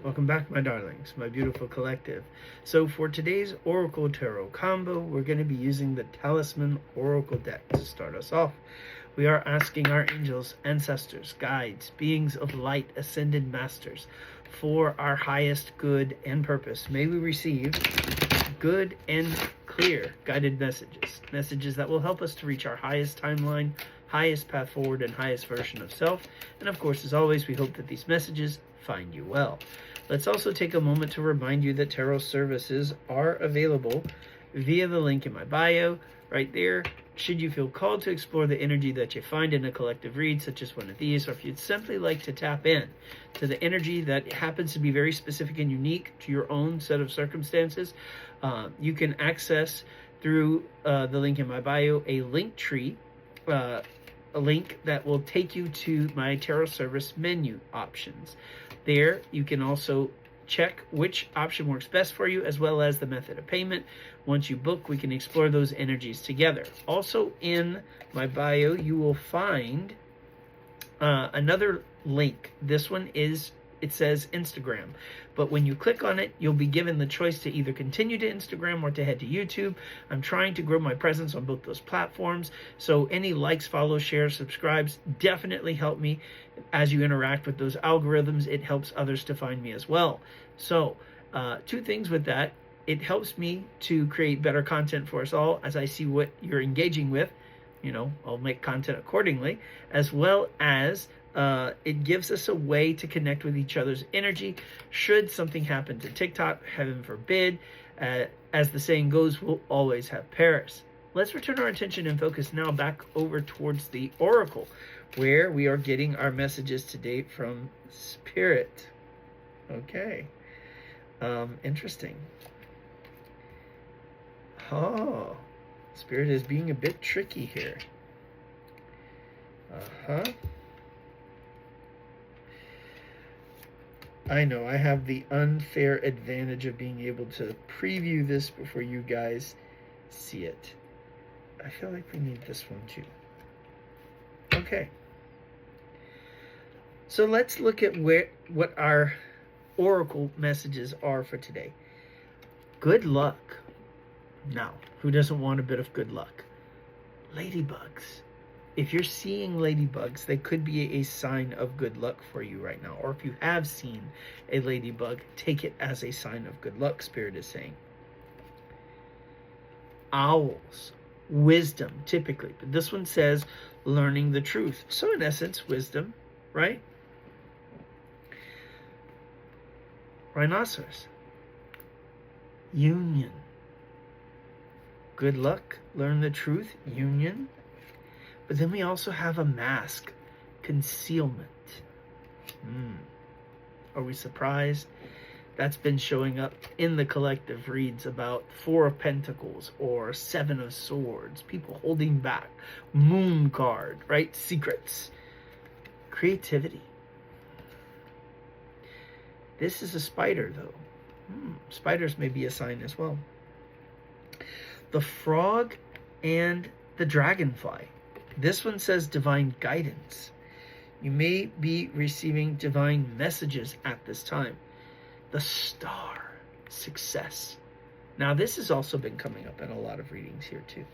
Welcome back, my darlings, my beautiful collective. So for today's Oracle Tarot combo, we're going to be using the Talisman Oracle deck to start us off. We are asking our angels, ancestors, guides, beings of light, ascended masters, for our highest good and purpose. May we receive good and clear guided messages that will help us to reach our highest timeline, highest path forward, and highest version of self. And of course, as always, we hope that these messages find you well. Let's also take a moment to remind you that tarot services are available via the link in my bio right there. Should you feel called to explore the energy that you find in a collective read, such as one of these, or if you'd simply like to tap in to the energy that happens to be very specific and unique to your own set of circumstances, you can access through the link in my bio a link tree, a link that will take you to my tarot service menu options. There you can also check which option works best for you, as well as the method of payment. Once you book, we can explore those energies together. Also in my bio, you will find another link. This one it says Instagram, but when you click on it, you'll be given the choice to either continue to Instagram or to head to YouTube. I'm trying to grow my presence on both those platforms, so any likes, follows, shares, subscribes definitely help me. As you interact with those algorithms, it helps others to find me as well. So two things with that: it helps me to create better content for us all as I see what you're engaging with. I'll make content accordingly, as well as it gives us a way to connect with each other's energy. Should something happen to TikTok, heaven forbid, as the saying goes, we'll always have Paris. Let's return our attention and focus now back over towards the Oracle, where we are getting our messages today from Spirit. Okay. Interesting. Oh, Spirit is being a bit tricky here. I know I have the unfair advantage of being able to preview this before you guys see it. I feel like we need this one too. Okay. So let's look at what our Oracle messages are for today. Good luck. Now, who doesn't want a bit of good luck? Ladybugs. If you're seeing ladybugs, they could be a sign of good luck for you right now. Or if you have seen a ladybug, take it as a sign of good luck, Spirit is saying. Owls. Wisdom, typically. But this one says learning the truth. So in essence, wisdom, right? Rhinoceros. Union. Good luck, learn the truth, union. But then we also have a mask, concealment. Are we surprised? That's been showing up in the collective reads about Four of Pentacles or Seven of Swords, people holding back. Moon card, right? Secrets. Creativity. This is a spider, though. Spiders may be a sign as well. The frog and the dragonfly. This one says divine guidance. You may be receiving divine messages at this time. The star, success. Now, this has also been coming up in a lot of readings here too.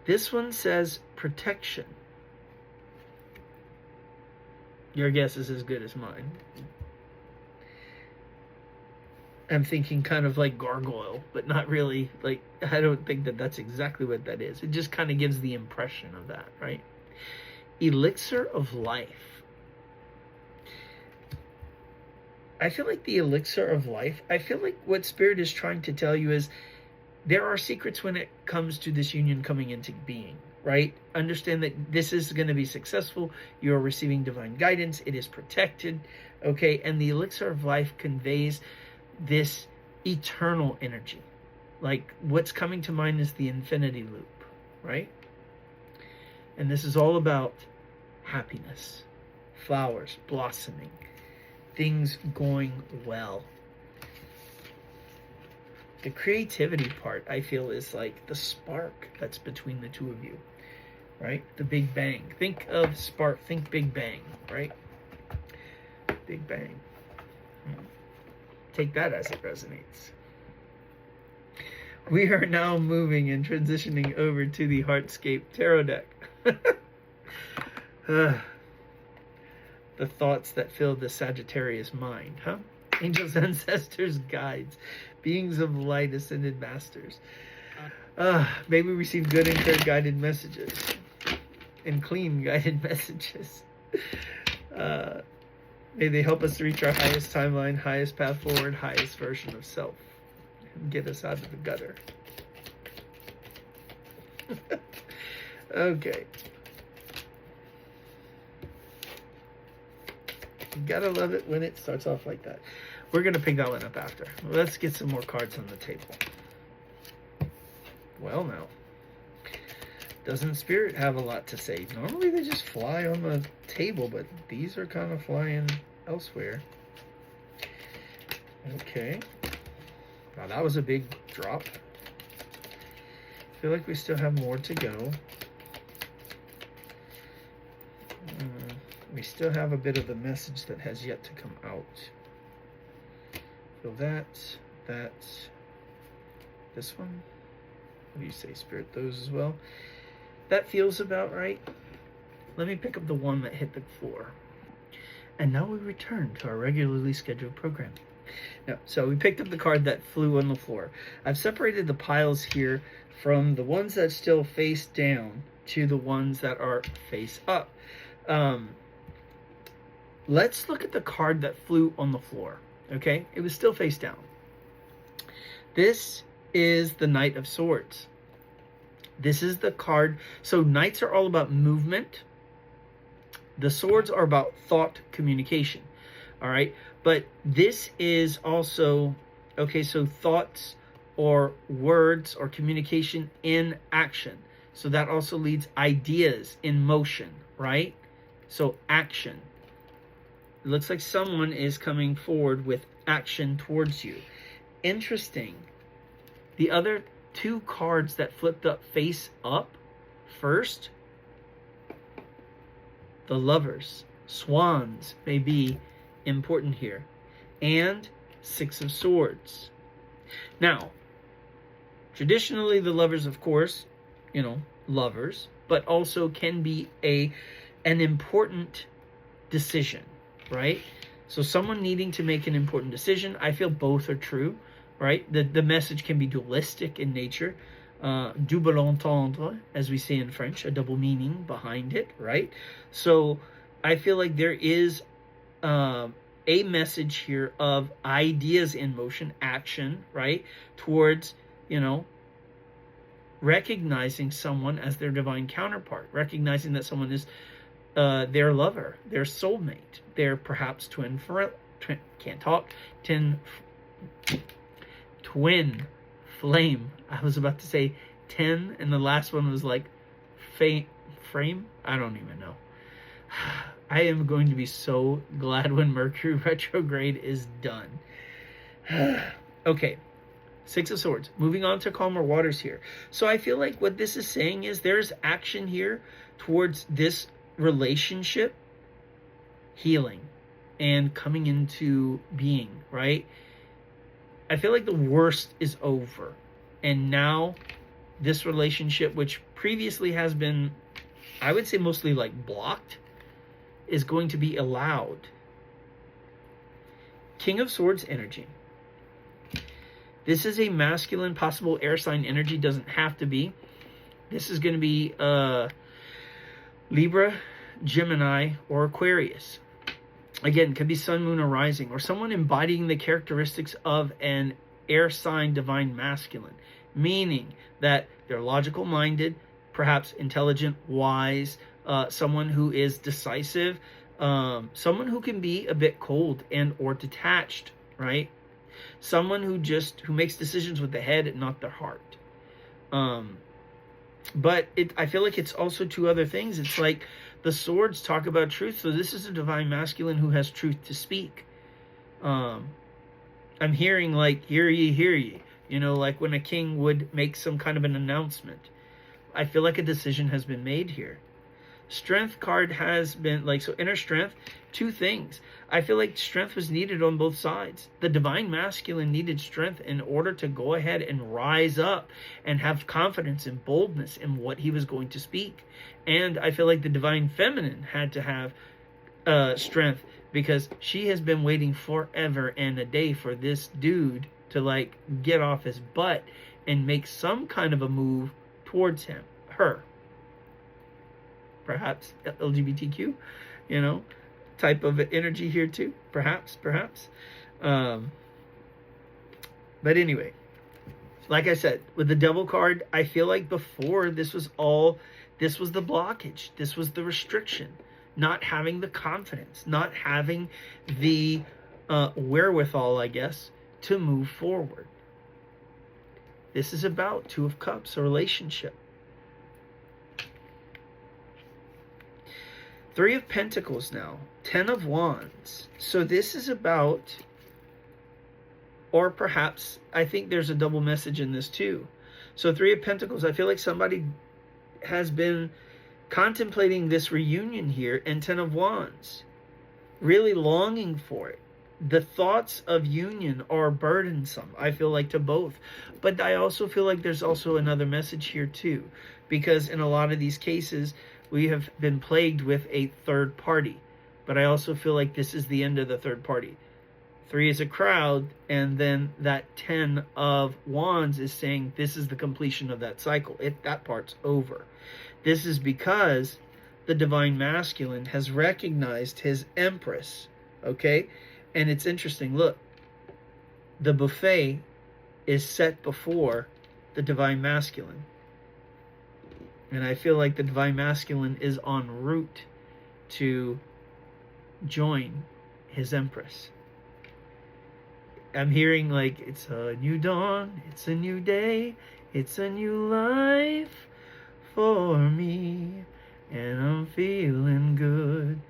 This one says protection. Your guess is as good as mine. I'm thinking kind of like gargoyle, but not really. Like, I don't think that that's exactly what that is. It just kind of gives the impression of that, right? Elixir of life. I feel like the elixir of life, I feel like what Spirit is trying to tell you is there are secrets when it comes to this union coming into being, right? Understand that this is going to be successful. You're receiving divine guidance. It is protected, okay? And the elixir of life conveys this eternal energy. Like, what's coming to mind is the infinity loop, right? And this is all about happiness, flowers blossoming, things going well. The creativity part, I feel, is like the spark that's between the two of you, right? The Big Bang. Think of spark, think Big Bang, right? Big bang. Take that as it resonates. We are now moving and transitioning over to the Heartscape Tarot deck. The thoughts that fill the Sagittarius mind, huh? Angels, ancestors, guides, beings of light, ascended masters. May we receive good and clear guided messages and clean guided messages. May they help us to reach our highest timeline, highest path forward, highest version of self, and get us out of the gutter. Okay. You gotta love it when it starts off like that. We're gonna pick that one up after. Let's get some more cards on the table. Well, now, doesn't Spirit have a lot to say? Normally they just fly on the table, but these are kind of flying elsewhere. Okay. Wow, that was a big drop. I feel like we still have more to go. We still have a bit of the message that has yet to come out. So that's this one. What do you say, Spirit? Those as well. That feels about right. Let me pick up the one that hit the floor. And now we return to our regularly scheduled program. Now, so we picked up the card that flew on the floor. I've separated the piles here from the ones that still face down to the ones that are face up. Let's look at the card that flew on the floor. Okay, it was still face down. This is the Knight of Swords. This is the card. So knights are all about movement. The swords are about thought communication. All right. But this is also, okay, so thoughts or words or communication in action. So that also leads ideas in motion, right? So action. It looks like someone is coming forward with action towards you. Interesting. The other two cards that flipped up face up first, the Lovers, Swans may be important here, and Six of Swords. Now, traditionally the Lovers, of course, you know, lovers, but also can be an important decision, right? So someone needing to make an important decision. I feel both are true, right? The message can be dualistic in nature. Double entendre, as we say in French, a double meaning behind it, right? So I feel like there is a message here of ideas in motion, action, right? Towards, you know, recognizing someone as their divine counterpart, recognizing that someone is their lover, their soulmate, their perhaps twin flame. I was about to say 10, and the last one was like frame. I don't even know. I am going to be so glad when Mercury retrograde is done. Okay, Six of Swords. Moving on to calmer waters here. So I feel like what this is saying is there's action here towards this relationship healing and coming into being, right? I feel like the worst is over, and now this relationship, which previously has been, I would say, mostly like blocked, is going to be allowed. King of Swords energy. This is a masculine, possible air sign energy. Doesn't have to be. This is going to be Libra, Gemini, or Aquarius. Again, could be sun, moon, or rising, or someone embodying the characteristics of an air sign divine masculine, meaning that they're logical minded, perhaps intelligent, wise, someone who is decisive, someone who can be a bit cold and or detached, right? Someone who makes decisions with the head and not their heart. But I feel like it's also two other things. It's like the swords talk about truth. So this is a divine masculine who has truth to speak. I'm hearing like, hear ye, hear ye. You know, like when a king would make some kind of an announcement. I feel like a decision has been made here. Strength card has been like, so inner strength, two things. I feel like strength was needed on both sides. The divine masculine needed strength in order to go ahead and rise up and have confidence and boldness in what he was going to speak. And I feel like the divine feminine had to have strength, because she has been waiting forever and a day for this dude to like get off his butt and make some kind of a move towards her. Perhaps LGBTQ, type of energy here too. Perhaps. But anyway, like I said, with the Devil card, I feel like before this was the blockage. This was the restriction. Not having the confidence, not having the wherewithal, I guess, to move forward. This is about Two of Cups, a relationship. Three of Pentacles now. 10 of Wands. So this is about, or perhaps, I think there's a double message in this too. So Three of Pentacles, I feel like somebody has been contemplating this reunion here, and 10 of Wands. Really longing for it. The thoughts of union are burdensome, I feel like, to both. But I also feel like there's also another message here too. Because in a lot of these cases, we have been plagued with a third party. But I also feel like this is the end of the third party. 3 is a crowd, and then that 10 of Wands is saying this is the completion of that cycle. That part's over. This is because the divine masculine has recognized his empress, okay? And it's interesting, look, the buffet is set before the divine masculine. And I feel like the divine masculine is en route to join his empress. I'm hearing like, it's a new dawn, it's a new day, it's a new life for me, and I'm feeling good.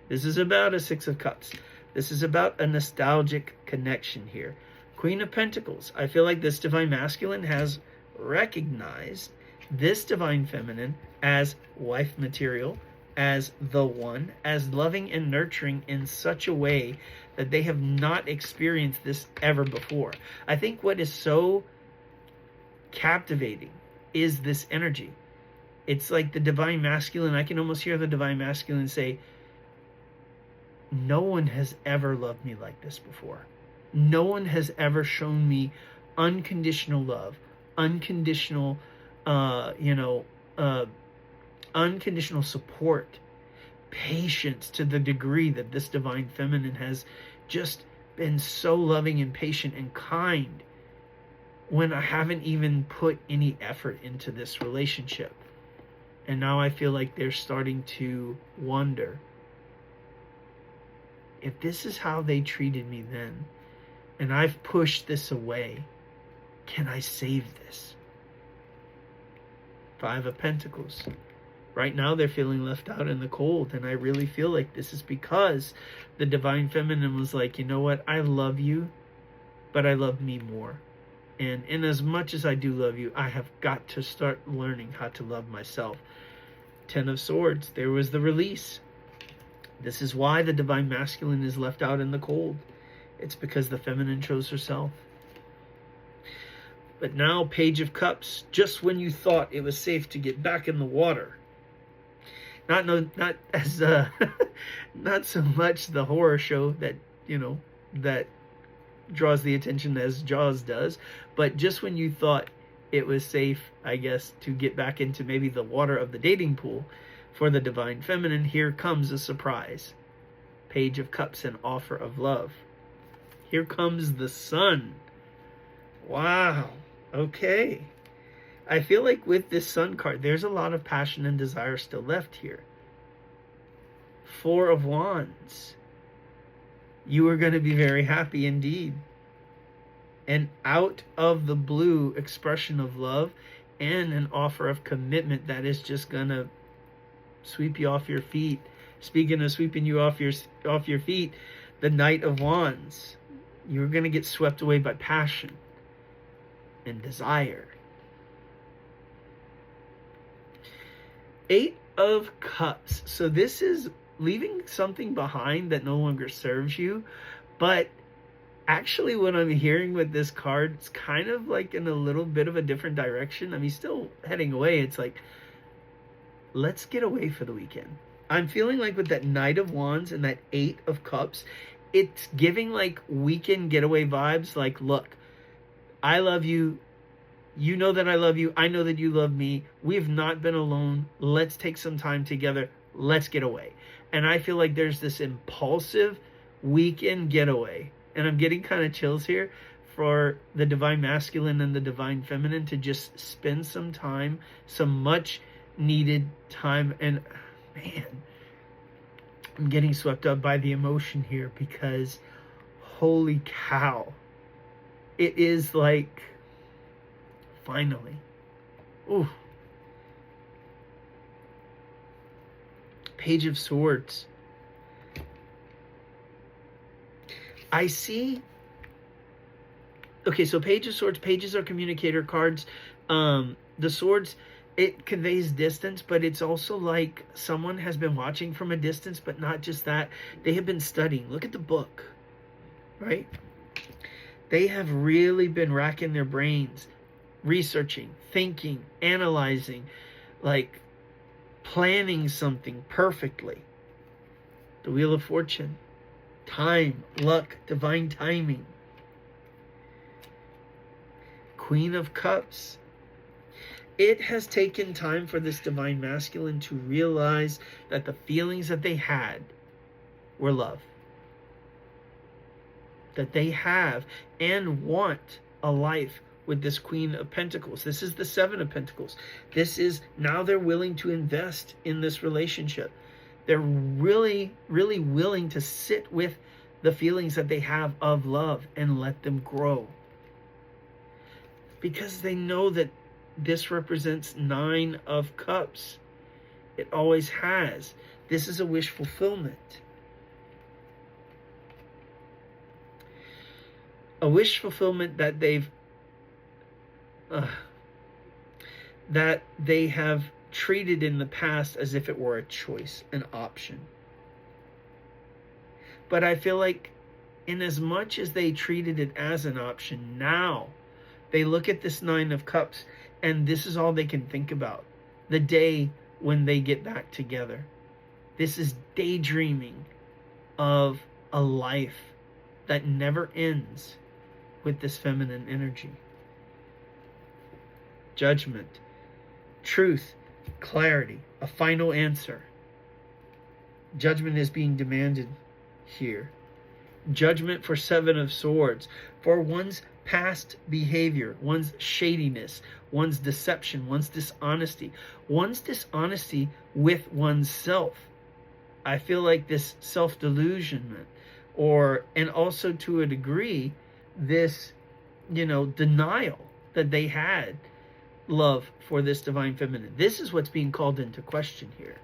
This is about a 6 of Cups. This is about a nostalgic connection here. Queen of Pentacles. I feel like this divine masculine has recognized this divine feminine as wife material, as the one, as loving and nurturing in such a way that they have not experienced this ever before. I think what is so captivating is this energy. It's like the divine masculine. I can almost hear the divine masculine say, no one has ever loved me like this before. No one has ever shown me unconditional love, unconditional, unconditional support, patience, to the degree that this divine feminine has just been so loving and patient and kind when I haven't even put any effort into this relationship. And now I feel like they're starting to wonder, if this is how they treated me then, and I've pushed this away, can I save this? 5 of Pentacles. Right now they're feeling left out in the cold, and I really feel like this is because the divine feminine was like, you know what, I love you, but I love me more. And in as much as I do love you, I have got to start learning how to love myself. 10 of Swords, there was the release. This is why the divine masculine is left out in the cold. It's because the feminine chose herself. But now, Page of Cups, just when you thought it was safe to get back in the water. Not so much the horror show that, that draws the attention as Jaws does, but just when you thought it was safe, I guess, to get back into maybe the water of the dating pool for the divine feminine, here comes a surprise. Page of Cups, an offer of love. Here comes the Sun. Wow. Okay. I feel like with this Sun card, there's a lot of passion and desire still left here. 4 of Wands. You are going to be very happy indeed. An out of the blue expression of love and an offer of commitment that is just going to sweep you off your feet. Speaking of sweeping you off your feet, the Knight of Wands. You're going to get swept away by passion and desire. 8 of Cups. So this is leaving something behind that no longer serves you. But actually, what I'm hearing with this card, it's kind of like in a little bit of a different direction. I mean, still heading away. It's like, let's get away for the weekend. I'm feeling like with that Knight of Wands and that Eight of Cups, it's giving like weekend getaway vibes. Like, look, I love you. You know that I love you. I know that you love me. We've not been alone. Let's take some time together. Let's get away. And I feel like there's this impulsive weekend getaway. And I'm getting kind of chills here for the Divine Masculine and the Divine Feminine to just spend some time, some much needed time. And man, I'm getting swept up by the emotion here because holy cow. It is like, finally. Ooh. Page of Swords. I see. Okay, so Page of Swords. Pages are communicator cards. The swords, it conveys distance, but it's also like someone has been watching from a distance, but not just that. They have been studying. Look at the book, right? They have really been racking their brains, researching, thinking, analyzing, like planning something perfectly. The Wheel of Fortune. Time, luck, divine timing. Queen of Cups. It has taken time for this Divine Masculine to realize that the feelings that they had were love. That they have and want a life with this Queen of Pentacles. This is the Seven of Pentacles. This is now they're willing to invest in this relationship. They're really, really willing to sit with the feelings that they have of love and let them grow. Because they know that this represents Nine of Cups. It always has. This is a wish fulfillment. A wish fulfillment that they have treated in the past as if it were a choice, an option. But I feel like in as much as they treated it as an option, now they look at this Nine of Cups and this is all they can think about. The day when they get back together. This is daydreaming of a life that never ends with this feminine energy. Judgment, truth, clarity, a final answer. Judgment is being demanded here. Judgment for Seven of Swords, for one's past behavior, one's shadiness, one's deception, one's dishonesty with oneself. I feel like this self-delusionment, and also to a degree, this, denial that they had love for this Divine Feminine. This is what's being called into question here.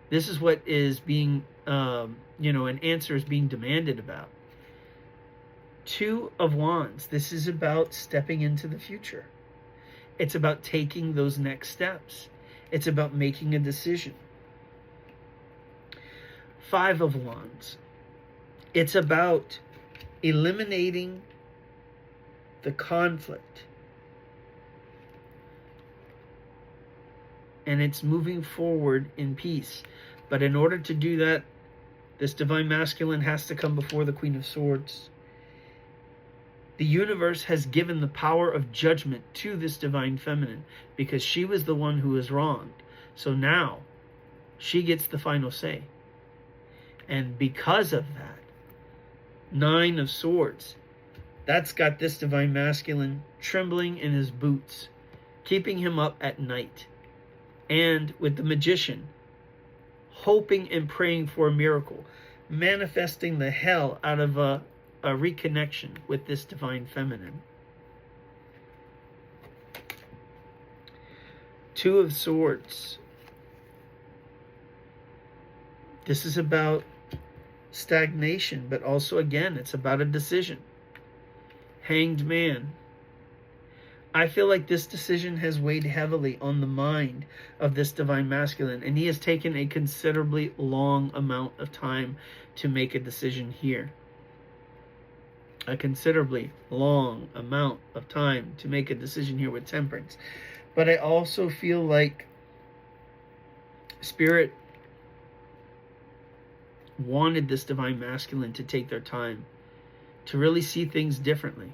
This is what is being, an answer is being demanded about. Two of Wands. This is about stepping into the future. It's about taking those next steps. It's about making a decision. Five of Wands. It's about eliminating the conflict. And it's moving forward in peace. But in order to do that, this Divine Masculine has to come before the Queen of Swords. The universe has given the power of judgment to this Divine Feminine because she was the one who was wronged. So now she gets the final say. And because of that, Nine of Swords, that's got this Divine Masculine trembling in his boots, keeping him up at night. And with the Magician, hoping and praying for a miracle, manifesting the hell out of a reconnection with this Divine Feminine. Two of Swords. This is about stagnation, but also, again, it's about a decision. Hanged Man. I feel like this decision has weighed heavily on the mind of this divine masculine, and he has taken a considerably long amount of time to make a decision here. A considerably long amount of time to make a decision here with Temperance. But I also feel like Spirit wanted this divine masculine to take their time, to really see things differently.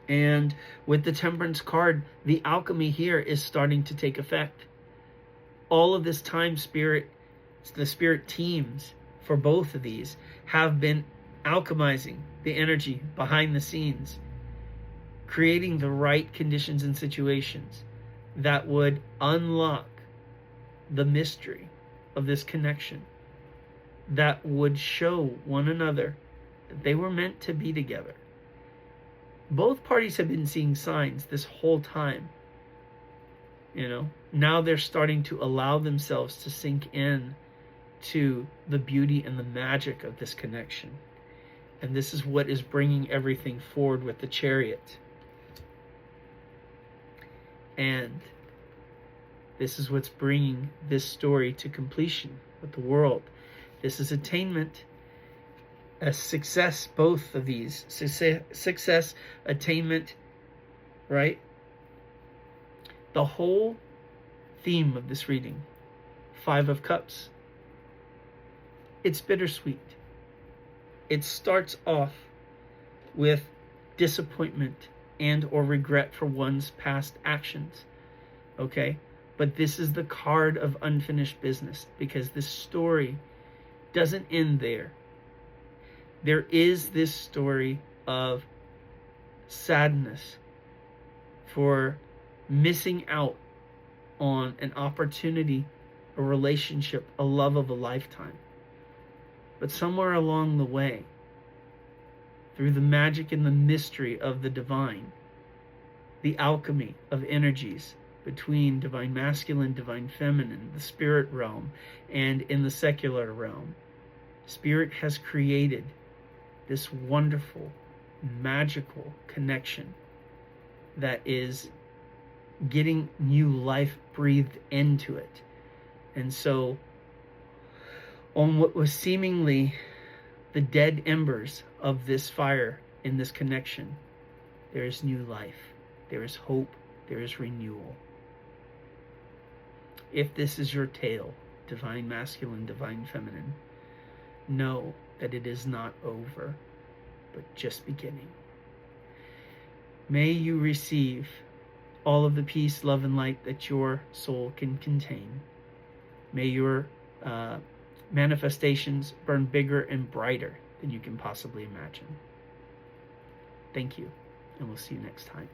And with the Temperance card, the alchemy here is starting to take effect. All of this time, the Spirit teams for both of these have been alchemizing the energy behind the scenes, creating the right conditions and situations that would unlock the mystery of this connection, that would show one another that they were meant to be together. Both parties have been seeing signs this whole time. Now they're starting to allow themselves to sink in to the beauty and the magic of this connection. And this is what is bringing everything forward with the Chariot. And this is what's bringing this story to completion with the world. This is attainment, a success, both of these. Success, attainment, right? The whole theme of this reading, 5 of Cups, it's bittersweet. It starts off with disappointment and or regret for one's past actions, okay? But this is the card of unfinished business, because this story doesn't end there. There is this story of sadness for missing out on an opportunity, a relationship, a love of a lifetime. But somewhere along the way, through the magic and the mystery of the divine, the alchemy of energies between divine masculine, divine feminine, the spirit realm, and in the secular realm, Spirit has created this wonderful, magical connection that is getting new life breathed into it. And so, on what was seemingly the dead embers of this fire in this connection, there is new life, there is hope, there is renewal. If this is your tale, divine masculine, divine feminine, know that it is not over, but just beginning. May you receive all of the peace, love, and light that your soul can contain. May your manifestations burn bigger and brighter than you can possibly imagine. Thank you, and we'll see you next time.